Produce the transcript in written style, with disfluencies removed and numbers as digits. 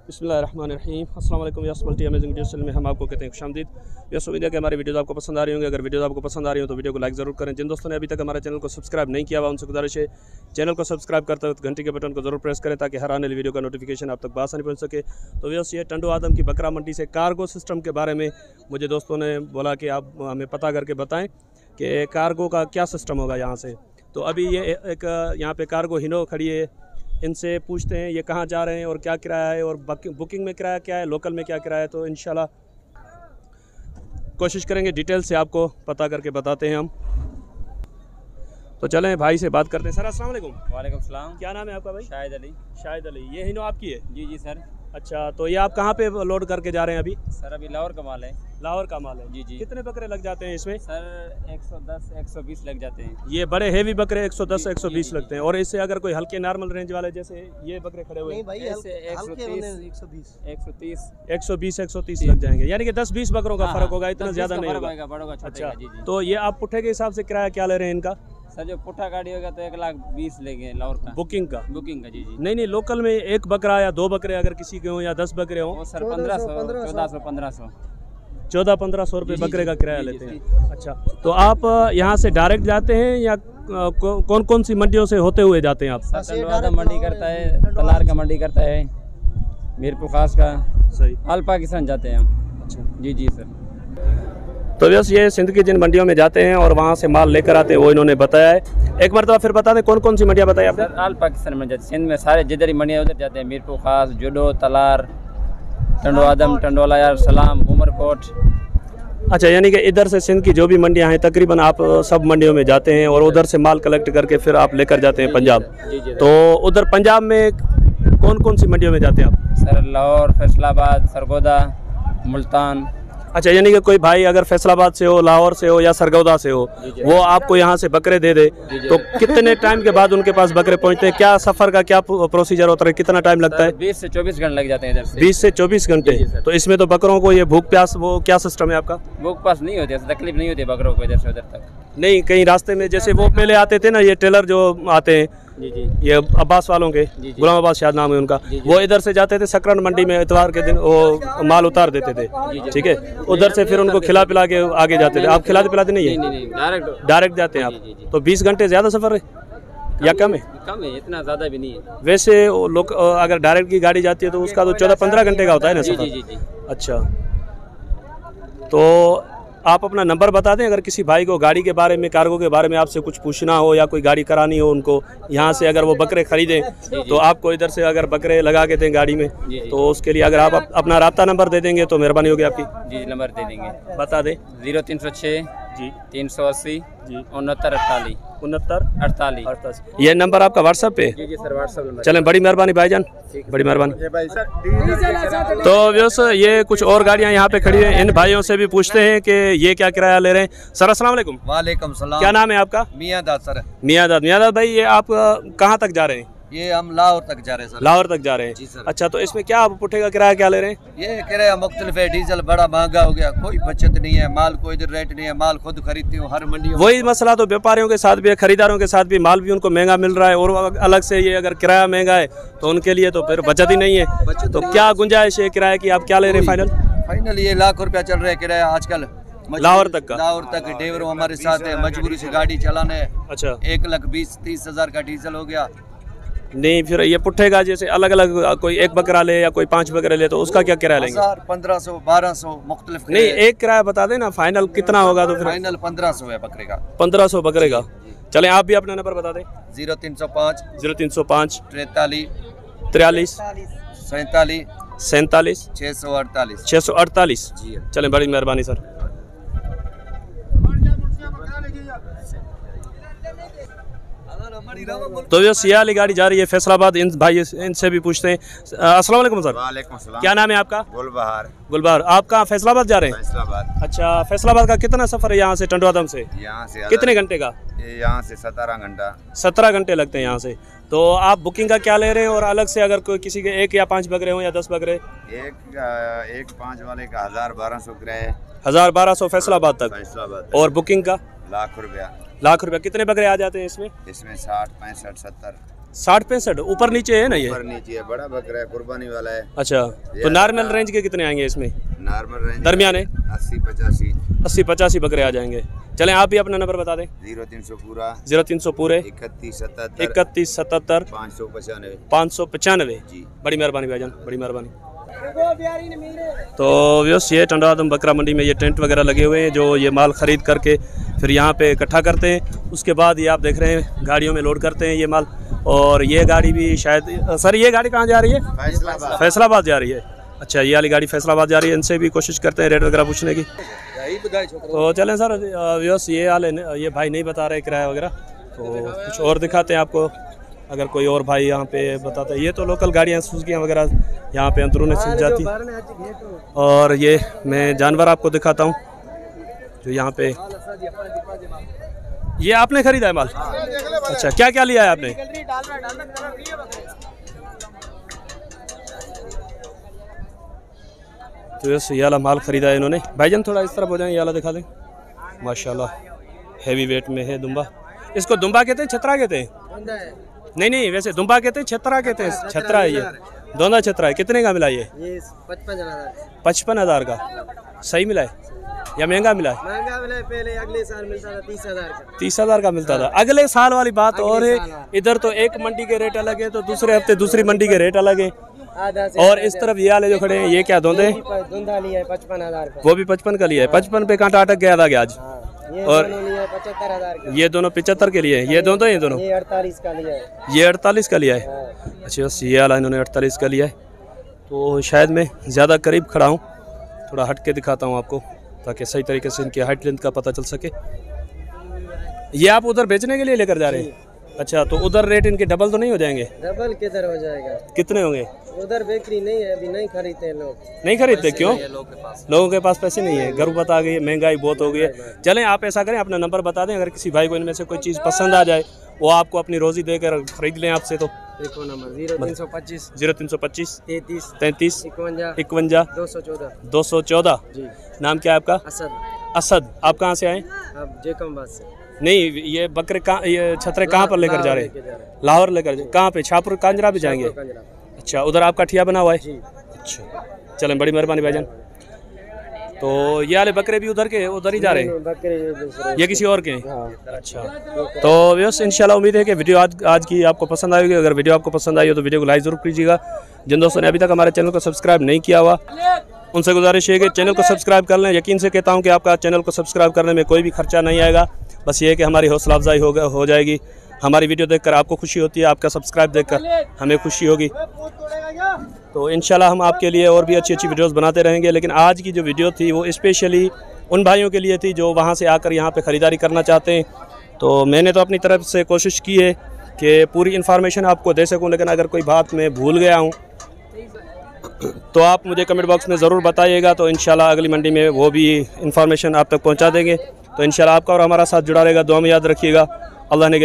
बिस्मिल्लाहिर्रहमानिर्रहीम। अस्सलाम वालेकुम। Yes multi amazing video channel में हम आपको कहते हैं खुशामदीद। यस उम्मीद है कि हमारी वीडियोज़ आपको पसंद आ रही होंगी। अगर वीडियोज़ आपको पसंद आ रही हो तो वीडियो को लाइक ज़रूर करें। जिन दोस्तों ने अभी तक हमारे चैनल को सब्सक्राइब नहीं किया हुआ उनसे गुजारिश है चैनल को सब्सक्राइब करते वक्त घंटी के बटन को ज़रूर प्रेस करें ताकि हर आने वाली वीडियो का नोटिफिकेशन आप तक बआसानी पहुँच सके। तो यस ये टंडो आदम की बकरा मंडी से कार्गो सिस्टम के बारे में मुझे दोस्तों ने बोला कि आप हमें पता करके बताएँ कि कार्गो का क्या सिस्टम होगा यहाँ से। तो अभी ये एक यहाँ पे कार्गो हिनो खड़ी है, इनसे पूछते हैं ये कहाँ जा रहे हैं और क्या किराया है और बुकिंग में किराया क्या है, लोकल में क्या किराया है। तो इंशाल्लाह कोशिश करेंगे डिटेल से आपको पता करके बताते हैं हम। तो चलें भाई से बात करते हैं। सर अस्सलाम वालेकुम। वालेकुम सलाम। क्या नाम है आपका भाई? शाहिद अली। शाहिद अली। ये हिनो आपकी है? जी जी सर। अच्छा, तो ये आप कहाँ पे लोड करके जा रहे हैं अभी? सर अभी लाहौर का माल है। लाहौर का माल है? जी जी। कितने बकरे लग जाते हैं इसमें? सर 110 120 लग जाते हैं। ये बड़े हेवी बकरे 110 जी, 120 जी, लगते हैं। और इससे अगर कोई हल्के नॉर्मल रेंज वाले जैसे ये बकरे खड़े हुए हैं, भाई 130 120 130 लग जाएंगे, यानी कि 10-20 बकरों का फर्क होगा, इतना ज्यादा नहीं होगा। अच्छा, तो ये आप पुट्ठे के हिसाब से किराया क्या ले रहे हैं इनका? सर जो पुट्ठा गाड़ी होगा तो 1,20,000 लेंगे लाहौर का। बुकिंग का? बुकिंग का। जी जी। नहीं लोकल में एक बकरा या दो बकरे अगर किसी के हों या 10 बकरे हों, वो सर 1500 1500 1400-1500 रुपये बकरे का किराया लेते हैं। अच्छा, तो आप यहाँ से डायरेक्ट जाते हैं या कौन कौन सी मंडियों से होते हुए जाते हैं आप? टंडवादा मंडी करता है, तलार का मंडी करता है, मीरपुर खास का। सही। ऑल पाकिस्तान जाते हैं हम। अच्छा जी जी सर। तो बस ये सिंध की जिन मंडियों में जाते हैं और वहाँ से माल लेकर आते हैं वो इन्होंने बताया है। एक मरतबा फिर बता दें कौन कौन सी मंडियाँ बताई आपने? सर ऑल पाकिस्तान में जाते हैं, सिंध में सारे जिधर ही मंडियाँ उधर जाते हैं। मीरपुर खास, जुडो, तलार, टंडो आदम, टंडोला यार सलाम, उमरकोट। अच्छा, यानी कि इधर से सिंध की जो भी मंडियाँ हैं तकरीबन आप सब मंडियों में जाते हैं और उधर से माल कलेक्ट करके फिर आप लेकर जाते हैं पंजाब। तो उधर पंजाब में कौन कौन सी मंडियों में जाते हैं आप? सर लाहौर, फैसलाबाद, सरगोदा, मुल्तान। अच्छा, यानी कि कोई भाई अगर फैसलाबाद से हो, लाहौर से हो या सरगोदा से हो, वो आपको यहाँ से बकरे दे दे तो कितने टाइम के बाद उनके पास बकरे पहुँचते हैं? क्या सफ़र का क्या प्रोसीजर होता है, कितना टाइम लगता है? 20 से 24 घंटे लग जाते हैं इधर से। 20 से 24 घंटे। तो इसमें तो बकरों को ये भूख प्यास वो क्या सिस्टम है आपका? भूख प्यास नहीं होती, तकलीफ नहीं होती बकरों को इधर से उधर तक। नहीं, कहीं रास्ते में जैसे वो पहले आते थे ना, ये टेलर जो आते हैं जी जी, ये अब्बास वालों के, गुलाम अब्बास शायद नाम है उनका, वो इधर से जाते थे सकरन मंडी में, इतवार के दिन वो माल उतार देते थे। ठीक है, उधर से फिर उनको खिला पिला के आगे जाते थे। आप खिलाते पिलाते नहीं है? डायरेक्ट जाते हैं आप? तो 20 घंटे ज़्यादा सफ़र है या कम है? कम है, इतना ज़्यादा भी नहीं है। वैसे लोग अगर डायरेक्ट की गाड़ी जाती है तो उसका तो 14-15 घंटे का होता है ना सफ़र? जी। अच्छा, तो आप अपना नंबर बता दें अगर किसी भाई को गाड़ी के बारे में, कार्गो के बारे में आपसे कुछ पूछना हो या कोई गाड़ी करानी हो उनको यहाँ से, अगर वो बकरे खरीदें तो आपको इधर से अगर बकरे लगा के दें गाड़ी में तो उसके लिए अगर आप अपना राब्ता नंबर दे देंगे तो मेहरबानी होगी आपकी। जी नंबर दे देंगे, बता दें। 0306 जी 380 जी 69 68 48। ये नंबर आपका व्हाट्सएप पे? जी सर व्हाट्सएप नंबर। चलें, बड़ी मेहरबानी भाईजान, बड़ी मेहरबानी। तो व्यवस्था ये कुछ और गाड़ियाँ यहाँ पे खड़ी हैं, इन भाइयों से भी पूछते हैं कि ये क्या किराया ले रहे हैं। सर अस्सलाम वालेकुम। वालेकुम सलाम। क्या नाम है आपका? मियाँ दाद सर। मियाँ दाद भाई, ये आप कहाँ तक जा रहे हैं? ये हम लाहौर तक जा रहे हैं सर। लाहौर तक जा रहे हैं? जी सर। अच्छा, तो इसमें क्या आप पुट्ठे का किराया क्या ले रहे हैं? ये किराया मुख्तलिफ है, डीजल बड़ा महंगा हो गया, कोई बचत नहीं है, माल कोई इधर रेट नहीं है, माल खुद खरीदती हूँ हर मंडी। वही मसला तो व्यापारियों के साथ भी है, खरीदारों के साथ भी, माल भी उनको महंगा मिल रहा है और अलग से ये अगर किराया महंगा है तो उनके लिए तो फिर बचत ही नहीं है। तो क्या गुंजाइश है किराए की, आप क्या ले रहे हैं फाइनल? फाइनल ये लाख रुपया चल रहा है किराया आजकल लाहौर तक का? लाहौर तक ड्राइवर हमारे साथ है, मजबूरी से गाड़ी चलाने। अच्छा, 1,20,30 हज़ार का डीजल हो गया। नहीं, फिर ये पुट्ठे का जैसे अलग अलग कोई एक बकरा ले या कोई 5 बकरे ले तो उसका क्या किराया लेंगे? 1500 1200 मुख्तलिफ। नहीं, एक किराया बता देना फाइनल कितना होगा? तो फिर फाइनल 1500 है बकरे का। 1500 बकरे का। चलें, आप भी अपना नंबर बता दें। 0305 0305 43 43 47 47 648 648। जी। चलें, बड़ी मेहरबानी सर। तो ये सिया वाली गाड़ी जा रही है फैसलाबाद, इन भाई इनसे भी पूछते हैं। अस्सलाम वालेकुम सर। वालेकुम सलाम। क्या नाम है आपका? गुलबहार। गुलबहार। आप कहाँ फैसलाबाद जा रहे हैं? फैसलाबाद। अच्छा, फैसलाबाद का कितना सफ़र है यहाँ से टंडवादम से? यहाँ से कितने घंटे का? यहाँ से 17 घंटा। 17 घंटे लगते हैं यहाँ से। तो आप बुकिंग का क्या ले रहे हैं और अलग से अगर कोई किसी के 1 या 5 बकरे हों या 10 बकरे? एक 5 वाले का 1000-1200 किराया। 1000-1200 फैसलाबाद तक। फैसलाबाद। और बुकिंग का? लाख रुपया। लाख रुपया। कितने बकरे आ जाते हैं इसमें? इसमें 60 65 70 60-65 ऊपर नीचे है ना ये? ऊपर नीचे है, बड़ा बकरा है, कुर्बानी वाला है। अच्छा, तो नॉर्मल रेंज के कितने आएंगे इसमें? नॉर्मल रेंज दरमियाने 80-85 बकरे आ जाएंगे। चलें आप भी अपना नंबर बता दें। 0300 पूरा 0300 पूरे 3177 3177 595 जी। बड़ी मेहरबानी भाईजान, बड़ी मेहरबानी। तो व्यूअर्स, ये टंडवा आदम बकरा मंडी में ये टेंट वगैरह लगे हुए हैं जो ये माल ख़रीद करके फिर यहाँ पे इकट्ठा करते हैं। उसके बाद ये आप देख रहे हैं गाड़ियों में लोड करते हैं ये माल। और ये गाड़ी भी शायद, सर ये गाड़ी कहाँ जा रही है? फैसलाबाद जा रही है। अच्छा, ये वाली गाड़ी फैसलाबाद जा रही है। इनसे भी कोशिश करते हैं रेट वगैरह पूछने की। तो चलें सर, व्यूअर्स ये भाई नहीं बता रहे किराया वगैरह, तो कुछ और दिखाते हैं आपको अगर कोई और भाई यहाँ पे बताता है। ये तो लोकल गाड़ियाँ सुजुकियाँ वगैरह यहाँ पे अंदरूनी सीख जाती। और ये मैं जानवर आपको दिखाता हूँ जो यहाँ पे। ये आपने खरीदा है माल? अच्छा, क्या क्या लिया है आपने? तो ये वाला माल खरीदा है इन्होंने। भाईजान थोड़ा इस तरफ हो जाए, ये वाला दिखा दें। माशाल्लाह हैवी वेट में है दुम्बा। इसको दुम्बा कहते हैं, छतरा कहते हैं? नहीं, वैसे दुम्बा कहते हैं, छतरा कहते हैं? छतरा है ये, दोनों छतरा है। कितने का मिला ये? 55,000 का। सही मिला है या महंगा मिला है? महंगा मिला है, पहले अगले साल मिलता था 30,000 का। 30,000 का मिलता था। अगले साल वाली बात और है। इधर तो एक मंडी के रेट अलग है, तो दूसरे हफ्ते दूसरी मंडी के रेट अलग है। और इस तरफ ये वाले जो खड़े हैं, ये क्या धोंदे? धुंधा लिया है 55,000 का। वो भी 55 का लिया है। 55 पे कांटा अटक गया था क्या आज? और 75,000 का। ये दोनों 75 के लिए, ये दोनों ये दोनों 48 का लिया है। ये 48 का लिया है। अच्छा, बस ये वाला इन्होंने 48 का लिया है। तो शायद मैं ज़्यादा करीब खड़ा हूँ, थोड़ा हट के दिखाता हूँ आपको ताकि सही तरीके से इनकी हाइट लेंथ का पता चल सके। ये आप उधर बेचने के लिए लेकर जा रहे हैं? अच्छा, तो उधर रेट इनके डबल तो नहीं हो जाएंगे? डबल किधर हो जाएगा? कितने होंगे? उधर बिक्री नहीं है, अभी नहीं खरीदते लोग। नहीं खरीदते क्यों? लोगों के पास पैसे नहीं है, गर्भवत आ गई, महंगाई बहुत हो गई है। चलें आप ऐसा करें, अपना नंबर बता दें, अगर किसी भाई को इनमें से कोई चीज़ पसंद आ जाए वो आपको अपनी रोज़ी देकर खरीद लें आपसे। तो देखो नंबर 0325 0325 33 33 51 51 214 214 जी। नाम क्या है आपका? असद। आप कहाँ से आए? अब जेकमबाद से। नहीं, ये बकरे कहाँ, ये छतरे कहाँ पर लेकर जा रहे हैं? लाहौर लेकर। कहाँ पे? शाहपुर कांजरा भी जाएंगे? अच्छा, उधर आपका ठिया बना हुआ है? अच्छा, चलें, बड़ी मेहरबानी भाईजान। तो ये वाले बकरे भी उधर के उधर ही जा रहे हैं? ये किसी और के हैं? अच्छा, तो व्यूअर्स, इंशाल्लाह उम्मीद है कि वीडियो आज की आपको पसंद आएगी। अगर वीडियो आपको पसंद आई हो तो वीडियो को लाइक ज़रूर कीजिएगा। जिन दोस्तों ने अभी तक हमारे चैनल को सब्सक्राइब नहीं किया हुआ, उनसे गुजारिश है कि चैनल को सब्सक्राइब कर लें। यकीन से कहता हूं कि आपका चैनल को सब्सक्राइब करने में कोई भी खर्चा नहीं आएगा, बस ये है कि हमारी हौसला अफजाई हो जाएगी। हमारी वीडियो देखकर आपको खुशी होती है, आपका सब्सक्राइब देखकर हमें खुशी होगी। तो इंशाल्लाह हम आपके लिए और भी अच्छी अच्छी वीडियोस बनाते रहेंगे। लेकिन आज की जो वीडियो थी वो स्पेशली उन भाइयों के लिए थी जो वहाँ से आकर यहाँ पे ख़रीदारी करना चाहते हैं। तो मैंने तो अपनी तरफ से कोशिश की है कि पूरी इन्फॉर्मेशन आपको दे सकूँ, लेकिन अगर कोई बात मैं भूल गया हूँ तो आप मुझे कमेंट बॉक्स में ज़रूर बताइएगा। तो इंशाल्लाह अगली मंडी में वो भी इन्फॉर्मेशन आप तक पहुँचा देंगे। तो इंशाल्लाह आपका और हमारा साथ जुड़ा रहेगा। दुआ में याद रखिएगा। अल्लाह ने